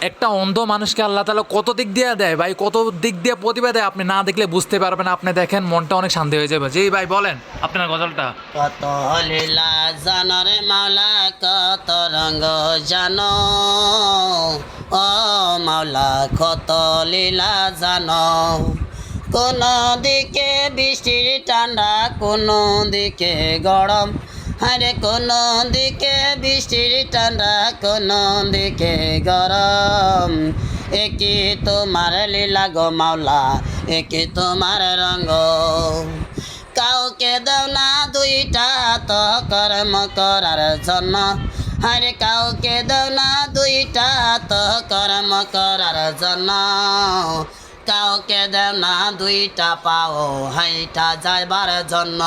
একটা অন্ধ মানুষকে আল্লাহ তাআলা কত দিক দিয়ে দেয় ভাই, কত দিক দিয়ে প্রতিভা দেয়, আপনি না দেখলে বুঝতে পারবেন। আপনি দেখেন, মনটা অনেক শান্তি হয়ে যাবে। জি ভাই বলেন আপনার গজলটা। কত লীলা জানো রে মাওলা, কত রঙ্গ জানো, ও মাওলা কত লীলা জানো। কোন দিকে বৃষ্টির ঠান্ডা, কোন দিকে গরম, আরে কোন দিকে বৃষ্টির ঠান্ডা, কোন দিকে গরম। একি তোমার লীলা গো মাওলা, একি তোমার রঙ্গ। কাউকে দাও না দুইটা হাত কর্ম করার জন্য, আরে কাউকে দাও না দুইটা হাত কর্ম করার জন্য। কাউকে দাও না দুইটা পাও হাইটা যাইবার জন্য,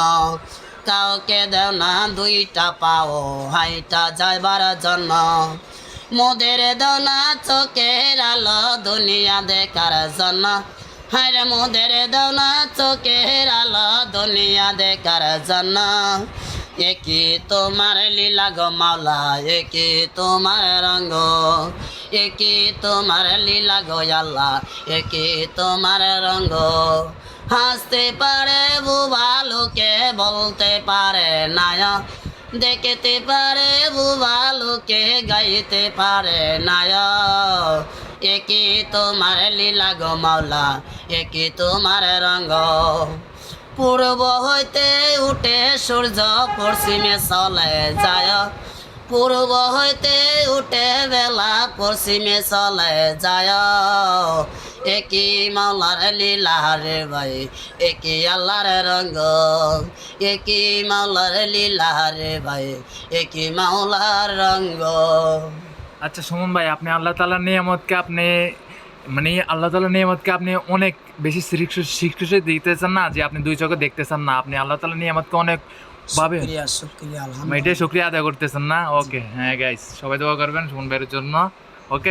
কাউকে দাও না দুইটা পাও হাইটা যাইবার জন্য। মোদের দাও না চোখের আলো দুনিয়া দেখার জন্য, হায়রে মোদের দাও না চোখের আলো দুনিয়া দেখার জন্য। একি তোমার লীলা গো মাওলা, একি তোমার রঙ্গ, একি তোমার লীলা গো আল্লাহ, একি তোমার রঙ্গ। হাসতে পারে বুবা লোকে, বলতে পারে না, দেখতে পারে বুবা লোকে, গাইতে পারে না। একি তোমার লীলা গো মাওলা, একি তোমার রঙ্গ। পূর্ব হইতে উঠে সূর্য পশ্চিমে চলে যায়, পূর্ব হইতে উঠে বেলা পশ্চিমে চলে যায়। একি মাওলার লীলা রে ভাই, একি আল্লাহর রঙ্গ, একি মাওলার লীলা রে ভাই, একি মাওলার রঙ্গ। আচ্ছা সুমন ভাই, আপনি আল্লাহ তাআলার নিয়ামতকে আপনি মানে আল্লাহ তাআলার নিয়ামতকে আপনি অনেক বেশি স্বীকৃতি দিতেছেন না, যে আপনি দুই চোখে দেখতেছেন না, আপনি আল্লাহ তাআলার নিয়ামতকে অনেক ভাবে শুকরিয়া শুকরিয়া এটাই আলহামদুলিল্লাহ। শুকরিয়া আদায় করতেছেন না। ওকে হ্যাঁ গাইস, সবাই দোয়া করবেন সুমন ভাইয়ের জন্য। ওকে।